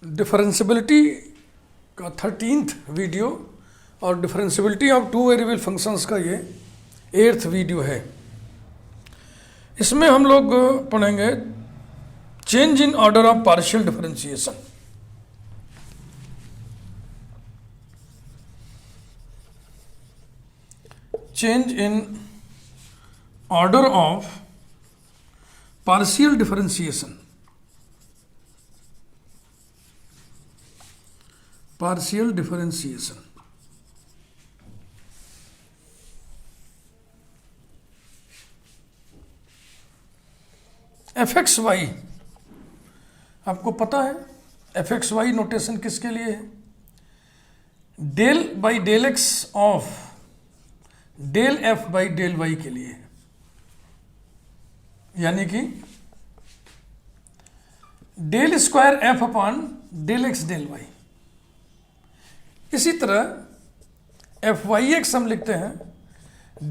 Differentiability का 13th video और differentiability of two variable functions का ये 8th वीडियो है। इसमें हम लोग पढ़ेंगे change in order of partial differentiation. Change in order of partial differentiation. Partial differentiation F x Y, आपको पता है एफ एक्स वाई नोटेशन किसके लिए है? Del by del X of del F by del Y के लिए है। यानी कि del square F upon del x del Y. इसी तरह एफ वाई एक्स हम लिखते हैं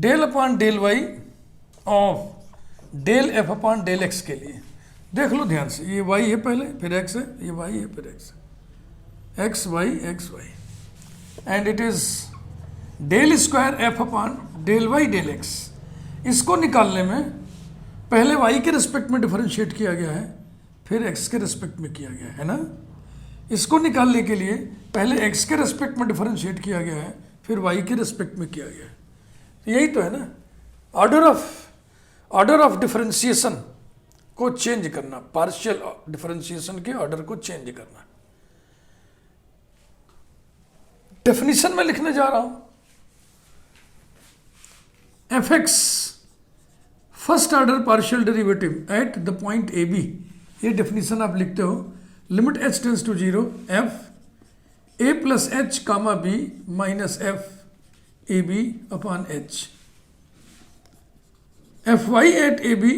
del upon del Y of del F upon del X के लिए। देख लो ध्यान से, ये वाई है पहले, फिर एक्स है, ये वाई है, फिर एक्स है, X Y, and it is del square F upon del Y del X. इसको निकालने में पहले वाई के रिस्पेक्ट में डिफरेंशिएट किया गया है, फिर एक्स के रिस्पेक्ट में किया गया है ना। इसको निकालने के लिए पहले एक्स के रिस्पेक्ट में डिफरेंशिएट किया गया है, फिर वाई के रिस्पेक्ट में किया गया है। तो यही तो है ना, ऑर्डर ऑफ डिफरेंशिएशन को चेंज करना, पार्शियल डिफरेंशिएशन के ऑर्डर को चेंज करना। डेफिनेशन में लिखने जा रहा हूं, f x first order partial derivative at the point a b. ये डेफिनेशन आप लिखते हो, limit h tends to 0 f a plus h comma b minus f a b upon h. F y at a b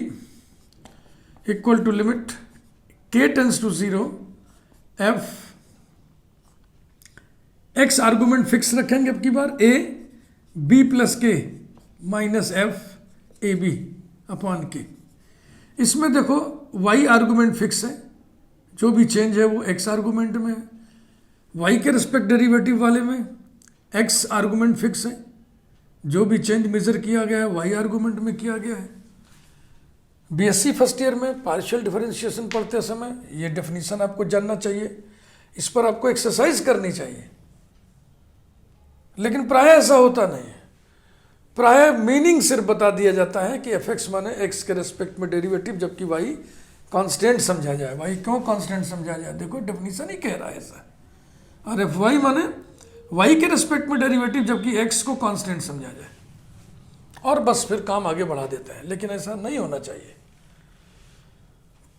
equal to limit k tends to 0 f x argument fix रखेंगे अब की बार, a b plus k minus f a b upon k. इसमें देखो Y argument fix है, जो भी change है वो एक्स आर्गुमेंट में है। वाई के रिस्पेक्ट डेरिवेटिव वाले में एक्स आर्गुमेंट फिक्स है, जो भी चेंज मेजर किया गया है वाई आर्गुमेंट में किया गया है। बीएससी फर्स्ट ईयर में पार्शियल डिफरेंशिएशन पढ़ते समय ये डेफिनेशन आपको जानना चाहिए, इस पर आपको एक्सरसाइज करनी चाहिए। लेकिन प्राय ऐसा होता नहीं है, प्राय मीनिंग सिर्फ बता दिया जाता है कि एफ एक्स माने एक्स के रिस्पेक्ट में डेरिवेटिव, जबकि वाई कांस्टेंट समझा जाए। वाई क्यों कांस्टेंट समझा जाए? देखो डेफिनेशन ही कह रहा है ऐसा। और एफ वाई माने वाई के रिस्पेक्ट में डेरिवेटिव, जबकि एक्स को कांस्टेंट समझा जाए, और बस फिर काम आगे बढ़ा देते हैं। लेकिन ऐसा नहीं होना चाहिए।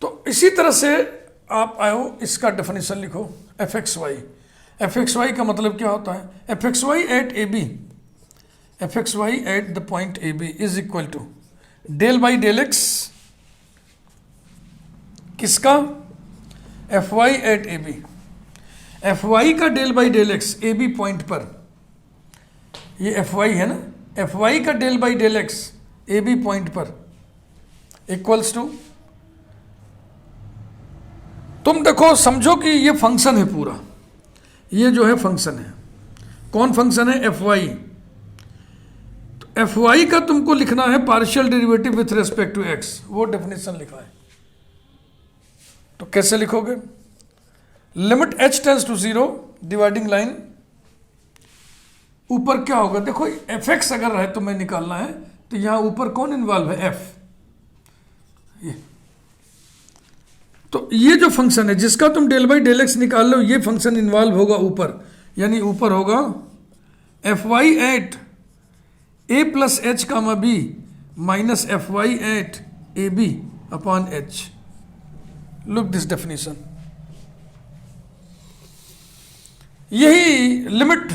तो इसी तरह से आप आयो, इसका डेफिनेशन लिखो, f x y. F x y का मतलब क्या होता है? F x y at a b, f x y at the point a b is equal to del by del x, किसका? F y at a b. F y का del by del x a b point पर, ये f y है ना, f y का del by del x a b point पर equals to, तुम देखो समझो कि ये फंक्शन है पूरा, ये जो है फंक्शन है। कौन फंक्शन है? F y. तो एफ वाई का तुमको लिखना है partial derivative with respect to x, वो डेफिनेशन लिखा है। तो कैसे लिखोगे? Limit h tends to 0 dividing line, ऊपर क्या होगा? देखो एफ एक्स अगर रहे तो मैं निकालना है, तो यहां ऊपर कौन इन्वॉल्व है? एफ। ये तो ये जो फंक्शन है जिसका तुम डेल बाई डेल एक्स निकाल लो, ये फंक्शन इन्वॉल्व होगा ऊपर। यानी ऊपर होगा f y at a plus h comma b minus f y at a b upon h. Look this definition, यही लिमिट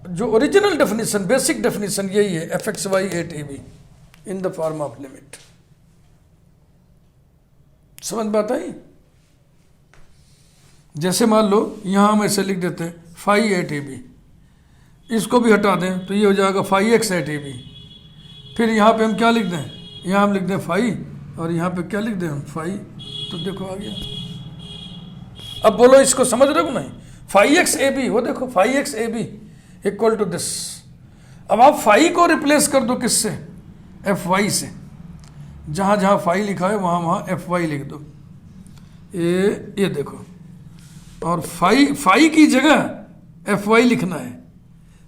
जो ओरिजिनल डेफिनेशन, बेसिक डेफिनेशन यही है, f x y at a b in the form of limit. समझ बात आई? जैसे मान लो यहां हम ऐसे लिख देते हैं फाई एट ए बी, इसको भी हटा दें तो ये हो जाएगा phi x at a b. फिर यहां पे हम क्या लिख दें? यहां हम लिख दें फाई, और यहाँ पे क्या लिख दें हम? फाई। तो देखो आ गया। अब बोलो इसको समझ रहे हो नहीं? फाइव एक्स ए बी, वो देखो five x a b equal to this. अब आप फाइव को रिप्लेस कर दो किससे? एफ वाई से। जहाँ जहाँ फाइव लिखा है वहाँ वहाँ एफ वाई लिख दो। ये देखो, और फाइव की जगह एफ वाई लिखना है।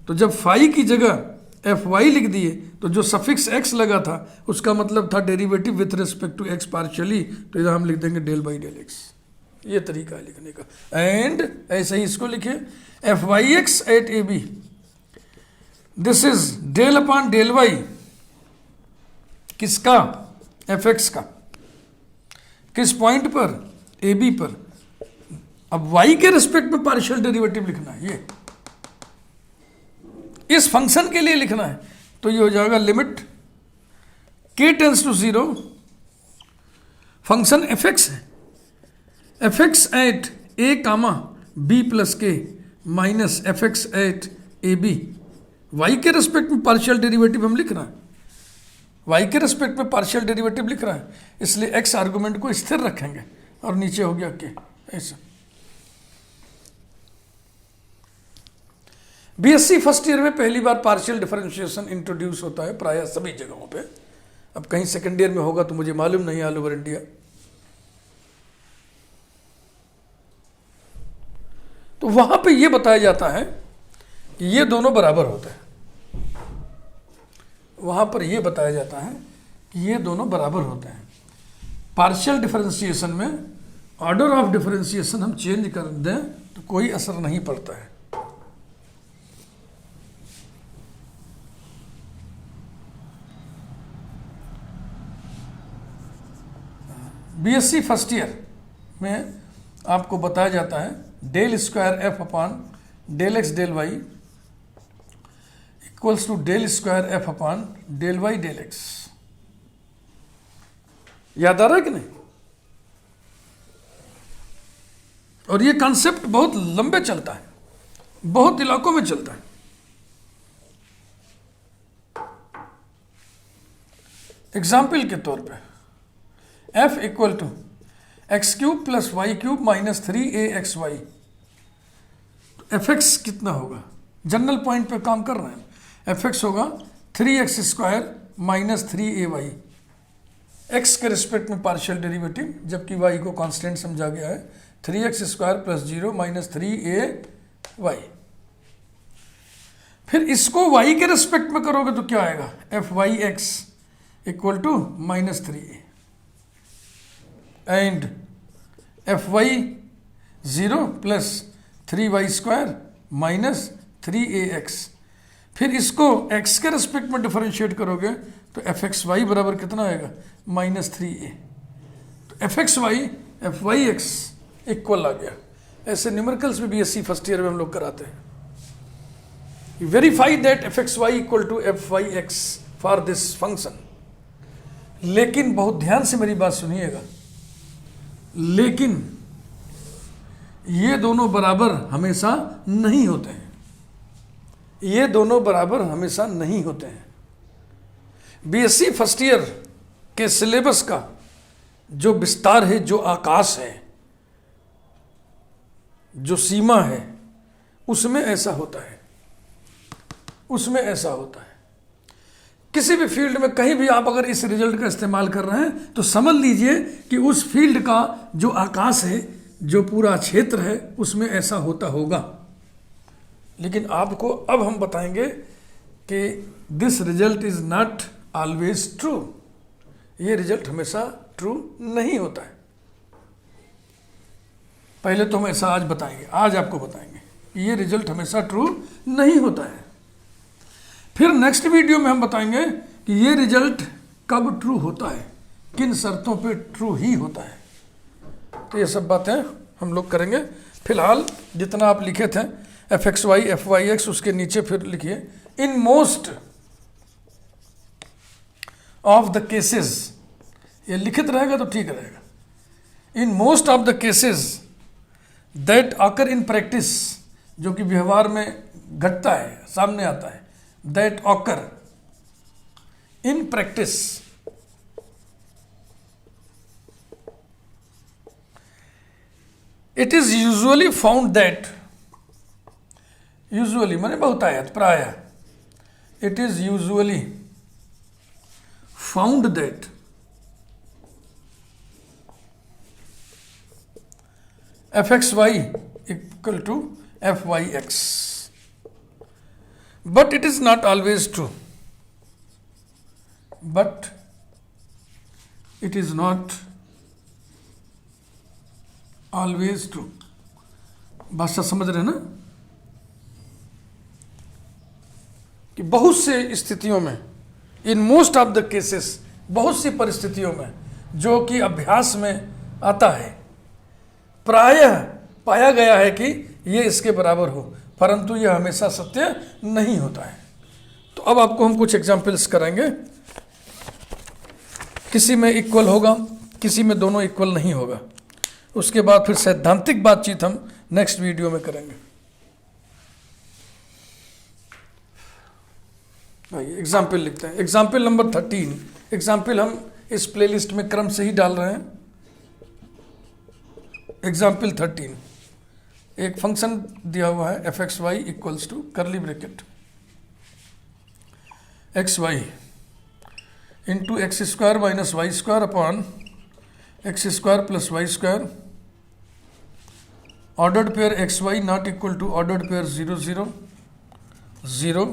तो जब फाइव की जगह एफ वाई लिख दिए तो जो सफिक्स एक्स लगा था उसका मतलब था derivative with respect to x partially, तो इधर हम लिख देंगे डेल बाई डेल एक्स। ये तरीका है लिखने का। एंड ऐसे ही इसको लिखिए, f Y x at a b, this is del upon del y किसका? एफ एक्स का। किस पॉइंट पर? ए बी पर। अब y के रिस्पेक्ट में पार्शियल डेरिवेटिव लिखना है, ये इस फंक्शन के लिए लिखना है। तो ये हो जाएगा limit k tends to 0, function f x है, f x at a comma b plus k minus f x at a b. Y के रिस्पेक्ट में पार्शियल डेरिवेटिव हम लिख रहे हैं, y के रिस्पेक्ट में पार्शियल डेरिवेटिव लिख रहा है, इसलिए x आर्गुमेंट को स्थिर रखेंगे और नीचे हो गया k। ऐसा बीएससी फर्स्ट ईयर में पहली बार पार्शियल डिफरेंशिएशन इंट्रोड्यूस होता है प्रायः सभी जगहों पे। अब कहीं सेकेंड ईयर में होगा तो मुझे मालूम नहीं, ऑल ओवर इंडिया। तो वहां पे ये बताया जाता है कि ये दोनों बराबर होते हैं। वहां पर यह बताया जाता है कि ये दोनों बराबर होते हैं। पार्शियल डिफरेंशिएशन में ऑर्डर ऑफ डिफरेंशिएशन हम चेंज कर दें तो कोई असर नहीं पड़ता है। बीएससी फर्स्ट ईयर में आपको बताया जाता है del square F upon del x del y equals to del square F upon del Y del x. याद आ रहा है कि नहीं? और ये कॉन्सेप्ट बहुत लंबे चलता है, बहुत इलाकों में चलता है। एग्जाम्पल के तौर पे f equal to x cube plus y cube minus 3ax y. F x कितना होगा? जनरल पॉइंट पे काम कर रहे हैं। एफ एक्स होगा 3x square minus 3ay, x के रिस्पेक्ट में पार्शियल डेरिवेटिव, जबकि y को कांस्टेंट समझा गया है। 3x square plus 0 minus 3ay। फिर इसको y के रिस्पेक्ट में करोगे तो क्या आएगा? F Y x equal to minus 3a and f y 0 plus 3y square minus 3ax। फिर इसको x के रिस्पेक्ट में डिफरेंशिएट करोगे तो एफ एक्स वाई बराबर कितना आएगा? Minus 3a। तो f x y f Y x equal आ गया। ऐसे न्यूमेरिकल्स में बीएससी फर्स्ट ईयर में हम लोग कराते हैं। Verify that f x y equal to f Y x for this function. लेकिन बहुत ध्यान से मेरी बात सुनिएगा, लेकिन ये दोनों बराबर हमेशा नहीं होते हैं। ये दोनों बराबर हमेशा नहीं होते हैं। बीएससी फर्स्ट ईयर के सिलेबस का जो विस्तार है, जो आकाश है, जो सीमा है, उसमें ऐसा होता है, उसमें ऐसा होता है। किसी भी फील्ड में कहीं भी आप अगर इस रिजल्ट का इस्तेमाल कर रहे हैं तो समझ लीजिए कि उस फील्ड का जो आकाश है, जो पूरा क्षेत्र है, उसमें ऐसा होता होगा। लेकिन आपको अब हम बताएंगे कि this result is not always true. ये रिजल्ट हमेशा ट्रू नहीं होता है। पहले तो हम ऐसा आज बताएंगे, आज आपको बताएंगे ये रिजल्ट हमेशा ट्रू नहीं होता है। फिर नेक्स्ट वीडियो में हम बताएंगे कि ये रिजल्ट कब ट्रू होता है, किन शर्तों पे ट्रू ही होता है। तो ये सब बातें हम लोग करेंगे। फिलहाल जितना आप लिखे थे f x y f Y x, उसके नीचे फिर लिखिए in most of the cases. ये लिखित रहेगा तो ठीक रहेगा। In most of the cases that occur in practice, जो कि व्यवहार में घटता है, सामने आता है, that occur in practice, it is usually found that, usually माने बहुतायत, प्राय, it is usually found that fxy equal to fyx, but it is not always true, but it is not always true। भाषा समझ रहे हैं ना, कि बहुत से स्थितियों में, इन मोस्ट ऑफ द केसेस, बहुत सी परिस्थितियों में जो कि अभ्यास में आता है, प्रायः पाया गया है कि ये इसके बराबर हो, परंतु यह हमेशा सत्य नहीं होता है। तो अब आपको हम कुछ एग्जाम्पल्स कराएंगे, किसी में इक्वल होगा, किसी में दोनों इक्वल नहीं होगा। उसके बाद फिर सैद्धांतिक बातचीत हम नेक्स्ट वीडियो में करेंगे। आइए एग्जाम्पल लिखते हैं। Example number 13। एग्जाम्पल हम इस प्लेलिस्ट में क्रम से ही डाल रहे हैं। एग्जाम्पल 13, एक फंक्शन दिया हुआ है fxy equals to curly bracket xy into x square minus y square upon x square plus y square, ordered pair xy not equal to ordered pair 0 0 0,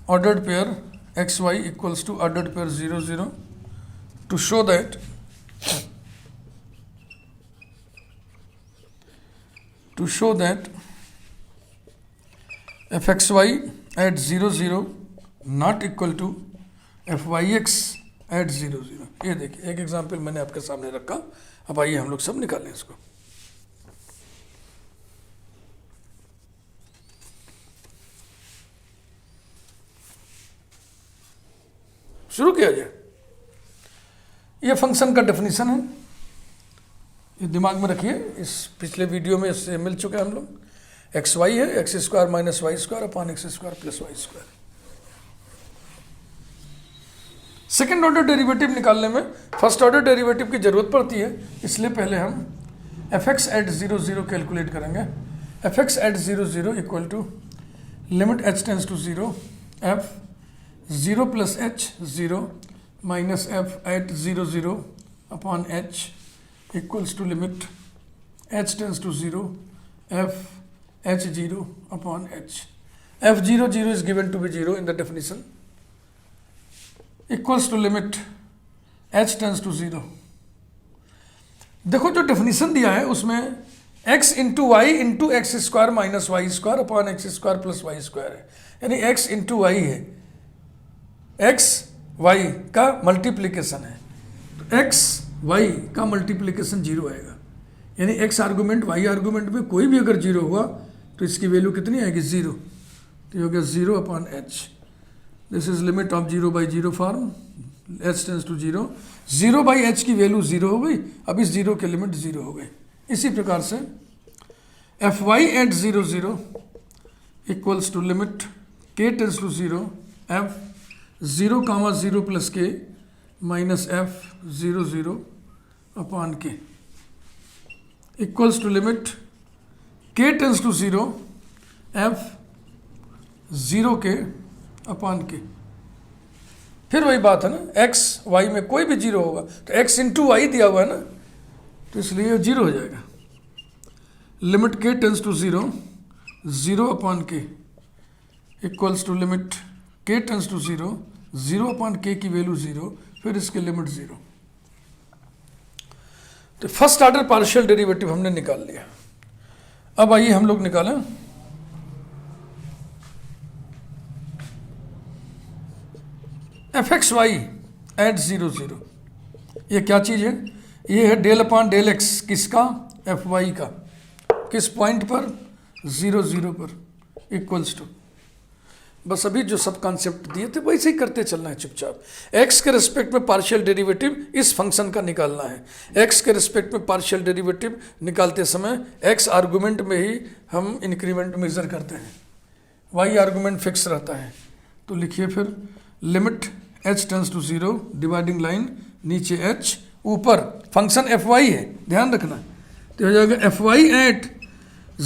ordered pair xy equals to ordered pair 0 0, to show that fxy at 0 0 not equal to fyx at 0 0। ये देखिए एक example मैंने आपके सामने रखा। अब आइए हम लोग सब निकालें इसको। शुरू किया जाए। ये फंक्शन का डेफिनेशन है, ये दिमाग में रखिए, इस पिछले वीडियो में इससे मिल चुके हैं हम लोग। एक्स वाई है, x square minus y square upon x square plus y square. Second order derivative निकालने में फर्स्ट ऑर्डर डेरिवेटिव की जरूरत पड़ती है, इसलिए पहले हम एफ एक्स एट 0 0 कैलकुलेट करेंगे। F x at 0 0 equal to limit h tends to 0 f 0 plus h 0 minus f at 0 0 upon h equals to limit h tends to 0 f h 0 upon h, f 0 0 is given to be 0 in the definition, equals to limit h tends to 0। देखो जो definition दिया है उसमें x into y into x square minus y square upon x square plus y square है, यानी x into y है, x y का multiplication है, तो x y का मल्टीप्लिकेशन 0 आएगा, यानी x आर्गूमेंट y आर्गूमेंट में कोई भी अगर 0 हुआ तो इसकी वैल्यू कितनी आएगी 0, तो ये हो गया 0 upon h। This is limit of 0 by 0 form, h tends to 0, 0 by h की वैल्यू 0 हो गई, अब इस 0 के लिमिट 0 हो गई। इसी प्रकार से f y at 0 0 equals to limit k tends to 0 f 0 comma 0 plus k minus f 0 0 upon k equals to limit k tends to 0 f 0 k upon के। फिर वही बात है ना, x y में कोई भी 0 होगा तो x इंटू वाई दिया हुआ है ना, तो इसलिए 0 हो जाएगा। Limit k tends to 0 0 upon k equals to limit k tends to 0 0 upon k की वैल्यू 0, फिर इसके लिमिट 0। तो फर्स्ट ऑर्डर पार्शियल डेरिवेटिव हमने निकाल लिया। अब आइए हम लोग निकालें एफ एक्स वाई एट 0 0। ये क्या चीज़ है? ये है डेल अपॉन डेल एक्स, किसका? एफ वाई का, किस पॉइंट पर? 0 0 पर, इक्वल्स टू, बस अभी जो सब कॉन्सेप्ट दिए थे वैसे ही करते चलना है चुपचाप। x के रिस्पेक्ट में पार्शियल डेरिवेटिव इस फंक्शन का निकालना है। x के रिस्पेक्ट में पार्शियल डेरिवेटिव निकालते समय x आर्गूमेंट में ही हम इंक्रीमेंट मेजर करते हैं, y आर्गूमेंट फिक्स रहता है। तो लिखिए फिर limit h tends to 0, dividing line नीचे h, ऊपर फंक्शन fy है, ध्यान रखना। तो हो जाएगा f y at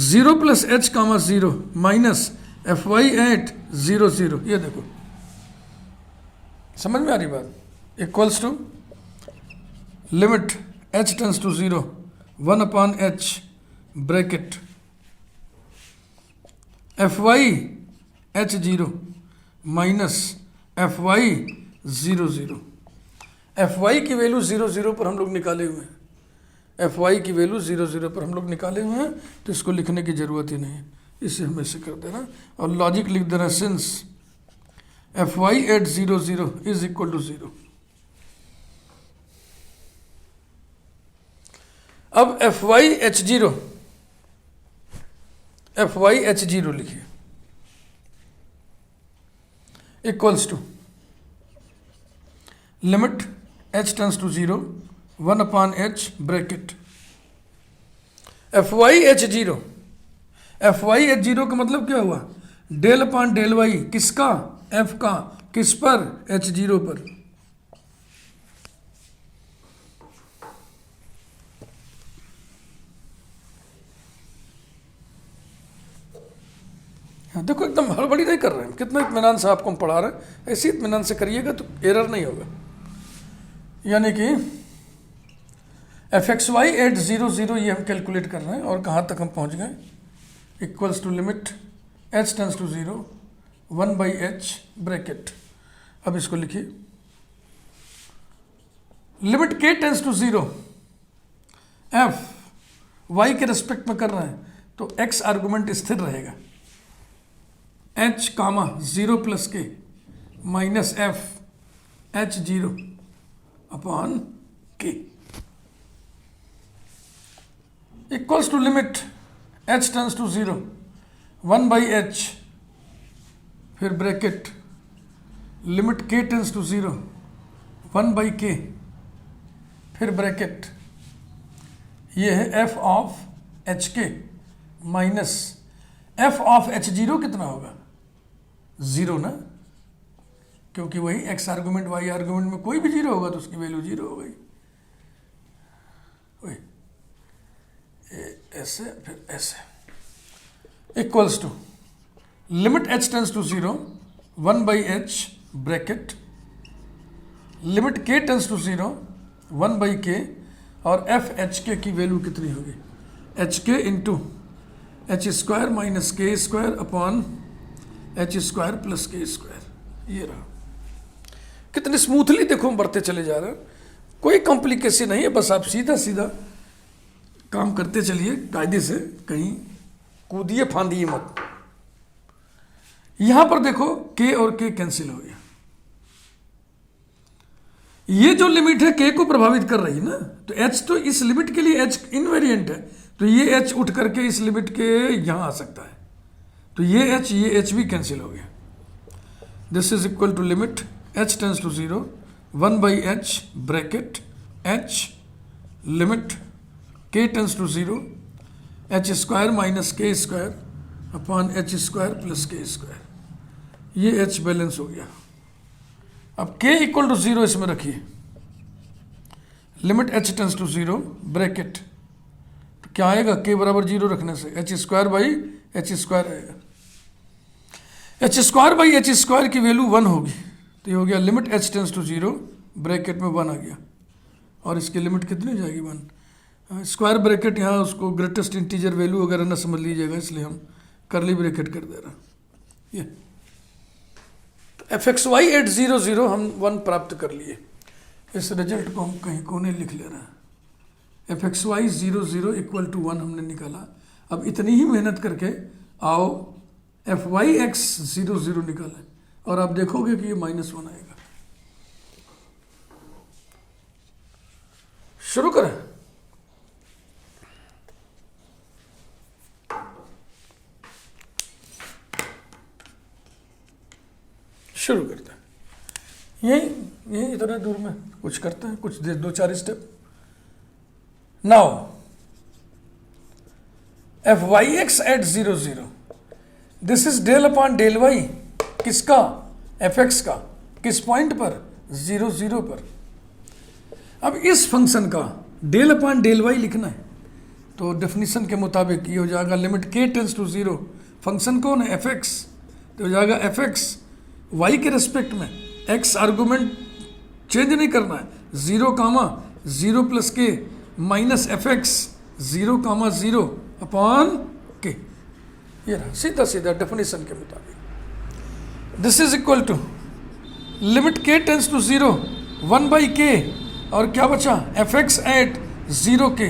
0 plus h comma 0 minus f y at 0 0, ये देखो समझ में आ रही बात, equals to limit h tends to 0 1 upon h bracket f y h 0 minus f y 0 0। F y की वैल्यू 0 0 पर हम लोग निकाले हुए हैं, एफ वाई की वैल्यू 0 0 पर हम लोग निकाले हुए हैं, तो इसको लिखने की ज़रूरत ही नहीं है, इसे हम ऐसे कर देना और लॉजिक लिख देना since f y at 0 0 is equal to 0। अब एफ वाई एच 0 लिखिए equals to limit h tends to 0 1 upon h bracket f y h 0 का मतलब क्या हुआ, डेल अपॉन डेल वाई, किसका, f का, किस पर, h 0 पर। देखो एकदम हड़बड़ी नहीं कर रहे हैं, कितना इत्मीनान से आपको हम पढ़ा रहे हैं, ऐसी इत्मीनान से करिएगा तो एरर नहीं होगा। यानी कि एफ एक्स वाई एट 0 0 ये हम कैलकुलेट कर रहे हैं और कहाँ तक हम पहुँच गए, equals to limit h tends to 0 1 by h bracket. अब इसको लिखिए limit k tends to 0 f y के रेस्पेक्ट में कर रहे हैं तो x आर्गुमेंट स्थिर रहेगा, h comma 0 plus k minus f h 0 upon k equals to limit h tends to 0 1 by h, फिर bracket limit k tends to 0 1 by k, फिर ब्रैकेट ये है f of h k minus f of h 0 कितना होगा, 0 ना, क्योंकि वही x argument y argument में कोई भी 0 होगा तो उसकी वैल्यू 0 हो गई, वही ऐसे फिर ऐसे equals to limit h tends to 0 1 by h bracket limit k tends to 0 1 by k और एफ एच के की वैल्यू कितनी होगी, एच के into H square minus k square upon h square plus k square. ये रहा, कितने smoothly देखो हम बढ़ते चले जा रहे हैं, कोई कॉम्प्लिकेशन नहीं है, बस आप सीधा सीधा काम करते चलिए कायदे से, कहीं कूदिए फांदिए मत। यहां पर देखो के और के कैंसिल हो गया, ये जो लिमिट है के को प्रभावित कर रही है ना, तो एच तो इस लिमिट के लिए एच इनवेरिएंट है, तो ये एच उठ करके इस लिमिट के यहां आ सकता है, तो ये एच भी कैंसिल हो गया। This is equal to limit h tends to 0 1 by h bracket h limit k tends to 0 h square minus k square upon h square plus k square, ये h बैलेंस हो गया। अब k equal to 0 इसमें रखिए, limit h tends to 0 bracket, तो क्या आएगा, k बराबर 0 रखने से h square by h square आएगा, h square by h square की वैल्यू 1 होगी, तो ये हो गया limit h tends to 0 bracket में 1 आ गया, और इसकी लिमिट कितनी हो जाएगी 1, स्क्वायर ब्रैकेट यहाँ उसको ग्रेटेस्ट इंटीजर वैल्यू वगैरह ना समझ लीजिएगा, इसलिए हम करली ब्रैकेट कर दे रहे हैं। ये तो एफ एक्स वाई एट 0 0 हम 1 प्राप्त कर लिए, इस रिजल्ट को हम कहीं कोने लिख ले रहे हैं, f x y 0 0 equal to 1 हमने निकाला। अब इतनी ही मेहनत करके आओ एफ वाई एक्स 0 0 निकालें, और आप देखोगे कि ये -1 आएगा। शुरू करें, शुरू करते हैं, यही इतने दूर में कुछ करते हैं, कुछ 2-4 step. Now f Y x at 0 0 this is del upon del y, किसका, एफ एक्स का, किस पॉइंट पर, 0 0 पर। अब इस फंक्शन का डेल अपॉन डेल वाई लिखना है, तो डेफिनेशन के मुताबिक ये हो जाएगा limit k tends to 0, function कौन है f(x), तो हो जाएगा f(x) y के रेस्पेक्ट में, x आर्गूमेंट चेंज नहीं करना है, 0 plus k minus f(x) 0 upon k, ये रहा सीधा सीधा डेफिनेशन के मुताबिक। This is equal to limit k tends to 0 1/k, और क्या बचा f(x) एट 0k,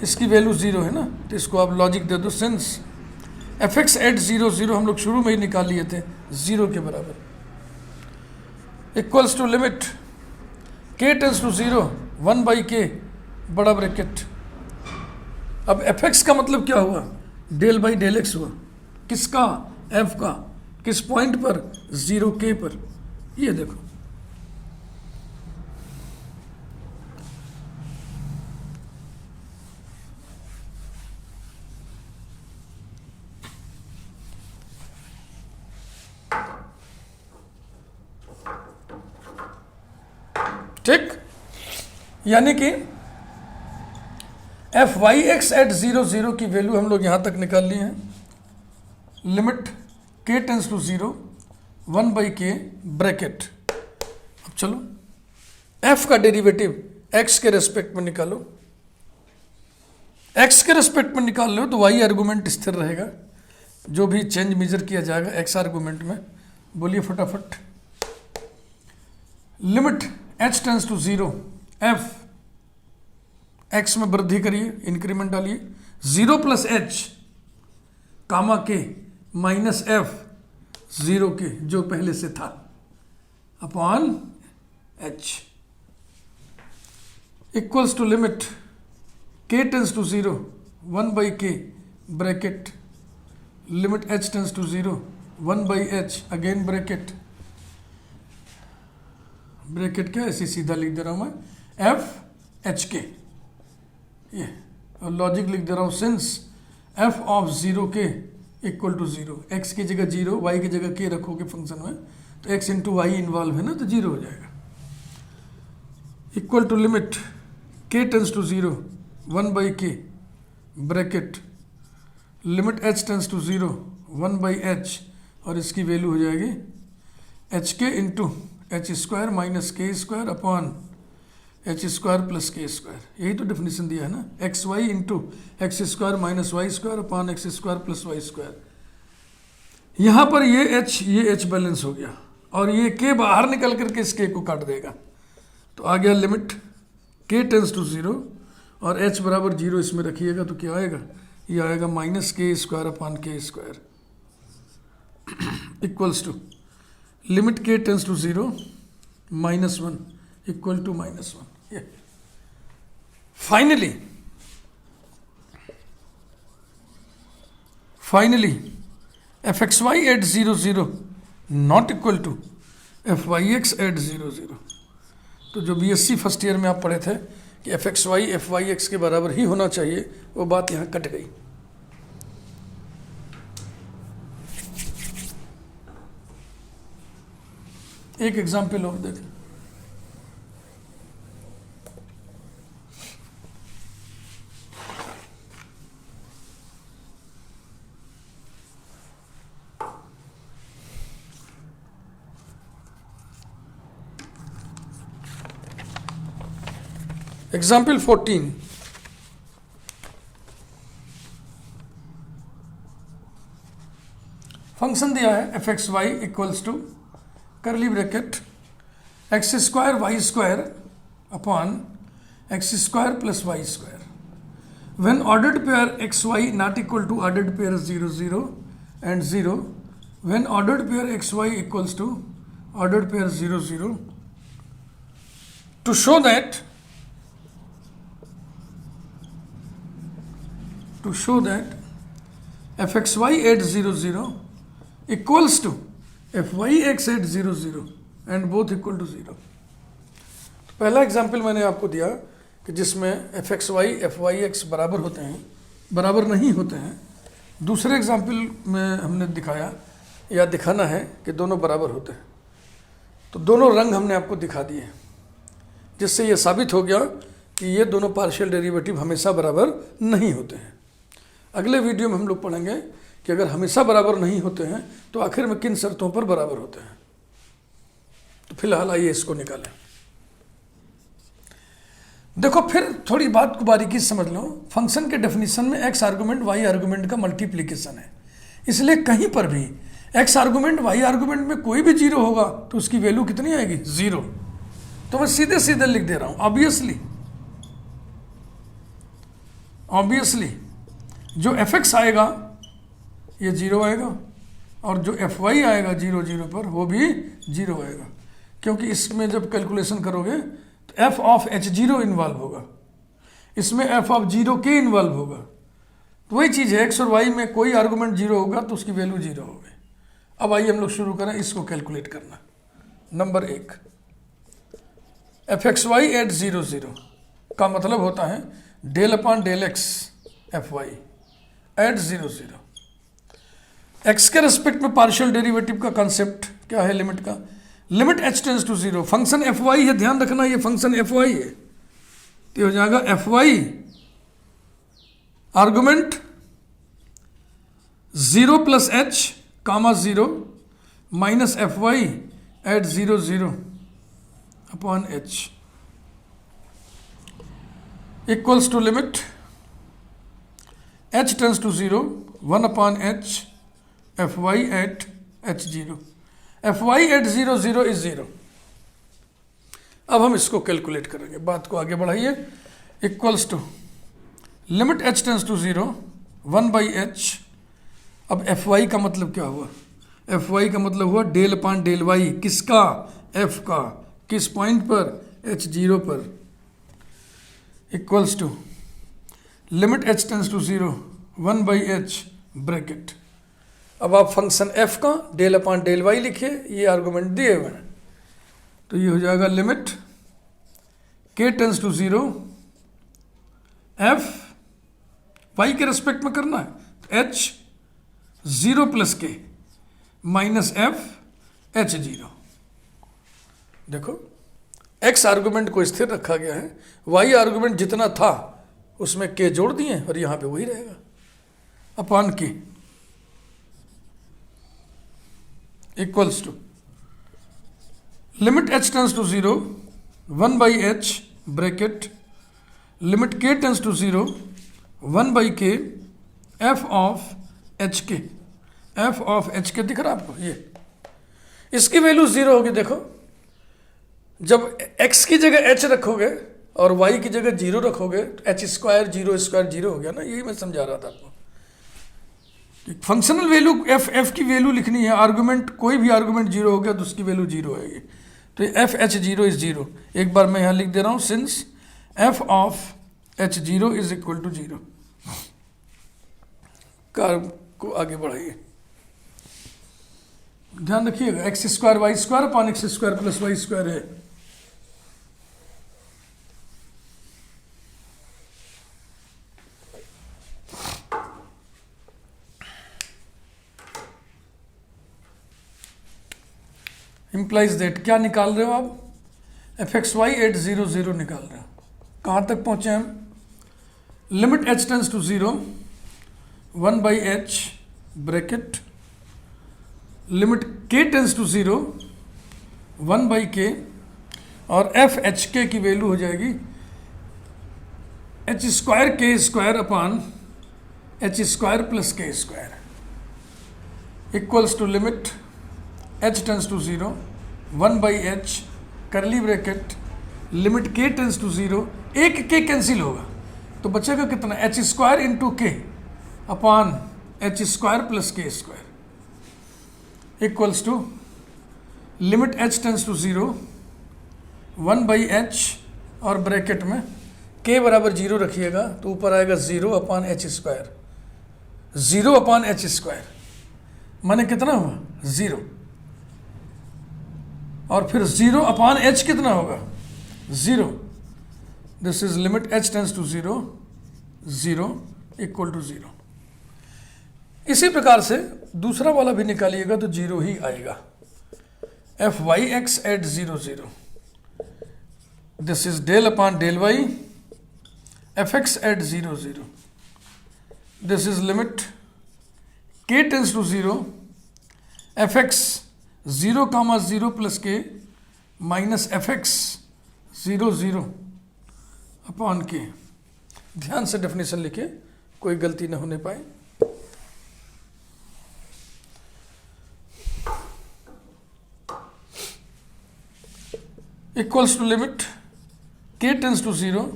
इसकी वैल्यू 0 है ना, तो इसको आप लॉजिक दे दो, सिंस f(x) एट 0 हम लोग शुरू में ही निकाल लिए थे 0 के बराबर, equals to limit k tends to 0 1/k बड़ा ब्रैकेट। अब f(x) का मतलब क्या हुआ, डेल बाई डेल एक्स हुआ, किसका, f का, किस पॉइंट पर, 0k पर, ये देखो ठीक, यानी कि f(y(x) एट 0 की वैल्यू हम लोग यहां तक निकाल लिए हैं, limit k tends to 0 1/k bracket. अब चलो f का डेरिवेटिव x के रेस्पेक्ट में निकालो, x के रेस्पेक्ट में निकाल लो तो y आर्गूमेंट स्थिर रहेगा, जो भी चेंज मेजर किया जाएगा x आर्गूमेंट में, बोलिए फटाफट। Limit h tends to 0 f x में वृद्धि करिए, इंक्रीमेंट डालिए, 0 plus h comma k minus f 0k जो पहले से था upon h, equals to limit k tends to 0 1/k bracket, limit h tends to 0 1/h again bracket, bracket क्या ऐसे सीधा लिख दे रहा हूं मैं f(h)k, ये और लॉजिक लिख दे रहा हूं, since f of 0k equal to 0, x की जगह 0 y की जगह k रखोगे फंक्शन में, तो x इंटू वाई इन्वॉल्व है ना, तो 0 हो जाएगा, equal to limit k tends to 0 1/k bracket, limit h tends to 0 1/h, और इसकी वैल्यू हो जाएगी hk into h² minus k² upon h² plus k², यही तो डेफिनेशन दिया है ना, xy into x² minus y² upon x² plus y²। यहाँ पर ये h बैलेंस हो गया, और ये k बाहर निकल करके इस k को काट देगा, तो आ गया लिमिट k टेंस टू 0 और h बराबर 0 इसमें रखिएगा, तो क्या आएगा, ये आएगा minus k² upon k² equals to limit k tends to 0 -1 equal to -1। Finally f(xy) eight 0 not equal to f(y(x) at 0। तो जो BSc फर्स्ट ईयर में आप पढ़े थे कि f(xy) f(y(x) के बराबर ही होना चाहिए, वो बात यहाँ कट गई। एक एग्जाम्पल और देखें, एग्जाम्पल 14, फंक्शन दिया है f(xy) equals to curly bracket x² y² upon x² plus y², when ordered pair xy not equal to ordered pair 0 and 0, when ordered pair xy equals to ordered pair 0 to show that f(xy) at 0 equals to f(y(x) at 0 and both equal to 0। तो पहला example मैंने आपको दिया कि जिसमें f(xy) f(y(x) बराबर होते हैं, बराबर नहीं होते हैं। दूसरे एग्जाम्पल में हमने दिखाया या दिखाना है कि दोनों बराबर होते हैं, तो दोनों रंग हमने आपको दिखा दिए, जिससे ये साबित हो गया कि ये दोनों पार्शियल डेरिवेटिव हमेशा बराबर नहीं होते हैं। अगले वीडियो में हम लोग पढ़ेंगे कि अगर हमेशा बराबर नहीं होते हैं तो आखिर में किन शर्तों पर बराबर होते हैं। तो फिलहाल आइए इसको निकालें। देखो फिर थोड़ी बात को बारीकी से समझ लो। फंक्शन के डेफिनेशन में एक्स आर्गुमेंट वाई आर्गुमेंट का मल्टीप्लीकेशन है, इसलिए कहीं पर भी एक्स आर्गुमेंट वाई आर्गुमेंट में कोई भी जीरो होगा तो उसकी वैल्यू कितनी आएगी? जीरो। तो मैं सीधे सीधे लिख दे रहा हूं, ऑब्वियसली जो एफ एक्स आएगा ये जीरो आएगा, और जो एफ वाई आएगा जीरो जीरो पर वो भी जीरो आएगा, क्योंकि इसमें जब कैलकुलेशन करोगे तो F of h zero involve होगा, इसमें एफ ऑफ जीरो के इन्वॉल्व होगा। तो वही चीज़ है, एक्स और वाई में कोई आर्गुमेंट जीरो होगा तो उसकी वैल्यू जीरो होगी। अब आइए हम लोग शुरू करें इसको कैलकुलेट करना। Number 1, f x y at zero zero का मतलब होता है del upon del x f y at zero zero. X के रेस्पेक्ट में पार्शियल डेरिवेटिव का कंसेप्ट क्या है? लिमिट का। Limit h tends to zero. Function f y है, ध्यान रखना ये फंक्शन एफ वाई है, तो हो जाएगा f y argument zero plus h comma zero minus f y at zero zero upon h equals to limit h tends to zero one upon h f y at h zero. F y at zero zero is zero. अब हम इसको calculate करेंगे, बात को आगे बढ़ाइए। Equals to limit h tends to zero one by h. अब f y का मतलब क्या हुआ? एफ वाई का मतलब हुआ डेल अपॉन डेल वाई। किसका? एफ का। किस पॉइंट पर? एच जीरो पर। Equals to limit h tends to zero one by h bracket. अब आप फंक्शन एफ का डेल अपॉन डेल वाई लिखिए, ये आर्गुमेंट दिए हुए हैं, तो ये हो जाएगा limit k tends to zero f y के रेस्पेक्ट में करना है तो h zero plus k minus f h zero. देखो एक्स आर्गुमेंट को स्थिर रखा गया है, वाई आर्गुमेंट जितना था उसमें के जोड़ दिए और यहां पे वही रहेगा upon k equals to limit h tends to zero one by h bracket limit k tends to zero one by k f of h k. F of h k दिख रहा है आपको? ये इसकी वैल्यू जीरो होगी। देखो जब x की जगह h रखोगे और y की जगह जीरो रखोगे तो H square zero square zero हो गया ना। यही मैं समझा रहा था आपको। फंक्शनल वैल्यू एफ की वैल्यू लिखनी है, आर्गुमेंट कोई भी आर्गुमेंट जीरो हो गया तो उसकी वैल्यू जीरो आएगी। तो f h zero is zero. एक बार मैं यहाँ लिख दे रहा हूँ, since f of h zero is equal to zero. कार को आगे बढ़ाइए, ध्यान रखिएगा x square y square upon x square plus y square है। इंप्लाइज दैट क्या निकाल रहे हो आप? F x y at zero zero निकाल रहे हो। कहाँ तक पहुँचे हम? Limit h tends to zero one by h bracket limit k tends to zero one by k और एफ एच के की वैल्यू हो जाएगी h square k square upon h square plus k square equals to limit h tends to zero one by h curly bracket limit k tends to zero. एक k cancel होगा तो बचेगा कितना? H square into k upon h square plus k square equals to limit h tends to zero one by H और bracket में के बराबर zero रखिएगा तो ऊपर आएगा zero upon h square. Zero upon h square माने कितना हुआ? जीरो। और फिर जीरो अपॉन एच कितना होगा? Zero. This is limit h tends to zero zero equal to zero. इसी प्रकार से दूसरा वाला भी निकालिएगा तो जीरो ही आएगा। F Y x at zero zero, this is del upon del y fx at 0 0, this is limit k tends to 0, fx 0 comma 0 plus k minus fx 0 0 upon के। ध्यान से डेफिनेशन लिखे, कोई गलती न होने पाए। Equals to limit k tends to 0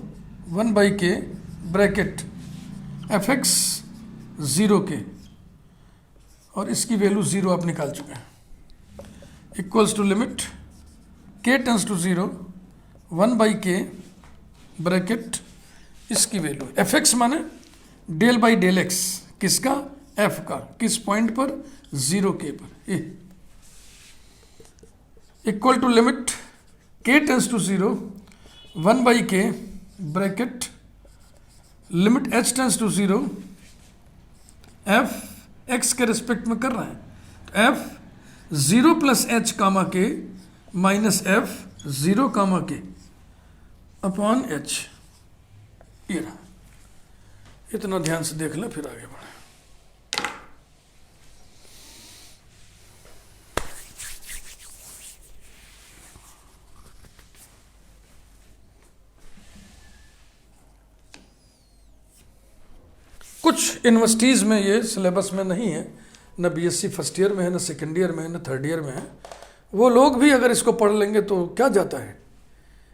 1 by k bracket fx 0 के, और इसकी वैल्यू 0 आप निकाल चुके हैं। Equals to limit k tends to 0 1 by k bracket इसकी वैल्यू fx माने डेल बाई डेल x, किसका? f का, किस पॉइंट पर? 0 के पर। Equal to limit k tends to 0 1 by k bracket limit h tends to 0, f x के respect में कर रहे हैं, तो f 0 प्लस h कामा के माइनस f 0 कामा के अपॉन h। ये रहा, इतना ध्यान से देख लें फिर आगे बढ़े। कुछ यूनिवर्सिटीज़ में ये सिलेबस में नहीं है, न बीएससी फर्स्ट ईयर में है, न सेकेंड ईयर में है, न थर्ड ईयर में है। वो लोग भी अगर इसको पढ़ लेंगे तो क्या जाता है,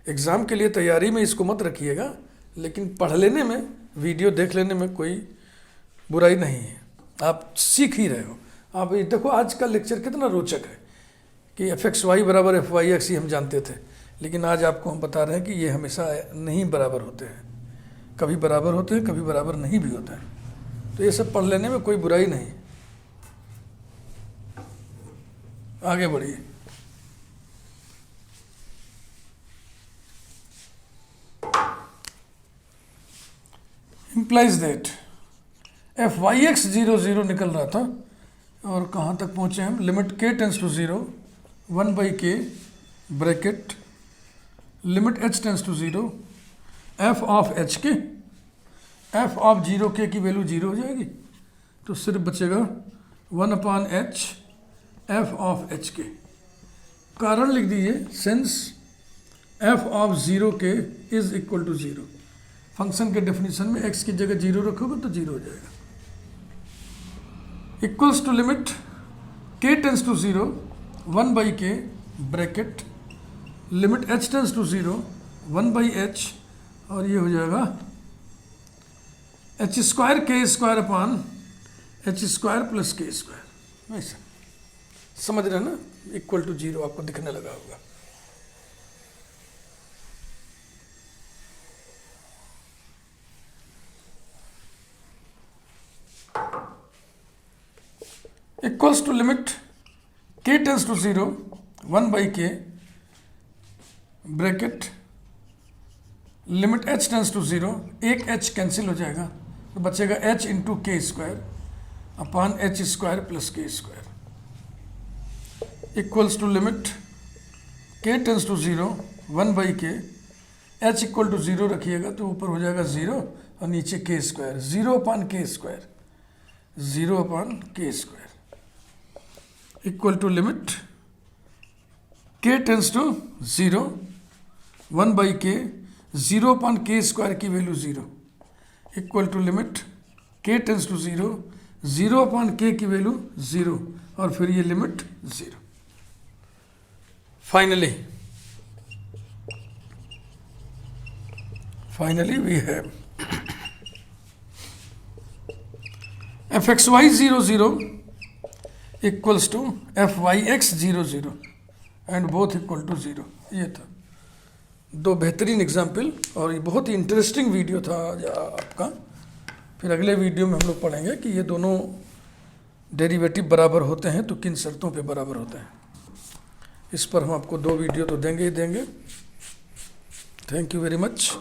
एग्ज़ाम के लिए तैयारी में इसको मत रखिएगा, लेकिन पढ़ लेने में, वीडियो देख लेने में कोई बुराई नहीं है। आप सीख ही रहे हो। आप ये देखो आज का लेक्चर कितना रोचक है कि fxy बराबर fyx ही हम जानते थे, लेकिन आज आपको हम बता रहे हैं कि ये हमेशा नहीं बराबर होते हैं, कभी बराबर होते हैं, कभी बराबर नहीं भी होते हैं। तो ये सब पढ़ लेने में कोई बुराई नहीं। आगे बढ़िए। implies that fyx 0 0 निकल रहा था, और कहाँ तक पहुँचे हम? Limit k tends to 0 1 by k bracket limit h tends to 0 f of h k, f of 0 k की वैल्यू 0 हो जाएगी, तो सिर्फ बचेगा 1 upon h f of h के। कारण लिख दीजिए, सिंस f ऑफ 0 के इज इक्वल टू 0। फंक्शन के डेफिनेशन में x की जगह 0 रखोगे तो 0 हो जाएगा। Equals to limit k tends to 0 1 by k bracket limit h tends to 0 1 by h, और ये हो जाएगा h square k square upon h square plus k square. ऐसा समझ रहे ना? इक्वल टू 0 आपको दिखने लगा होगा। Equals to limit k tends to 0 1 by k bracket limit h tends to 0, एक h कैंसिल हो जाएगा तो बचेगा h into k square upon h square plus k square. Equals to limit k tends to 0 1 by k, h equal to 0 रखिएगा तो ऊपर हो जाएगा 0 और नीचे k square, 0 upon k square, 0 upon k square. Equal to limit k tends to 0 1 by k, 0 upon k square की value 0, equal to limit k tends to 0 0 upon k की value 0, और फिर ये limit 0। Finally we have fxy 0 0 equals to fyx 0 0 and both equal to 0। ये था दो बेहतरीन example, और ये बहुत ही इंटरेस्टिंग वीडियो था आज आपका। फिर अगले वीडियो में हम लोग पढ़ेंगे कि ये दोनों डेरिवेटिव बराबर होते हैं तो किन शर्तों पे बराबर होते हैं। इस पर हम आपको 2 वीडियो तो देंगे ही देंगे। Thank you very much.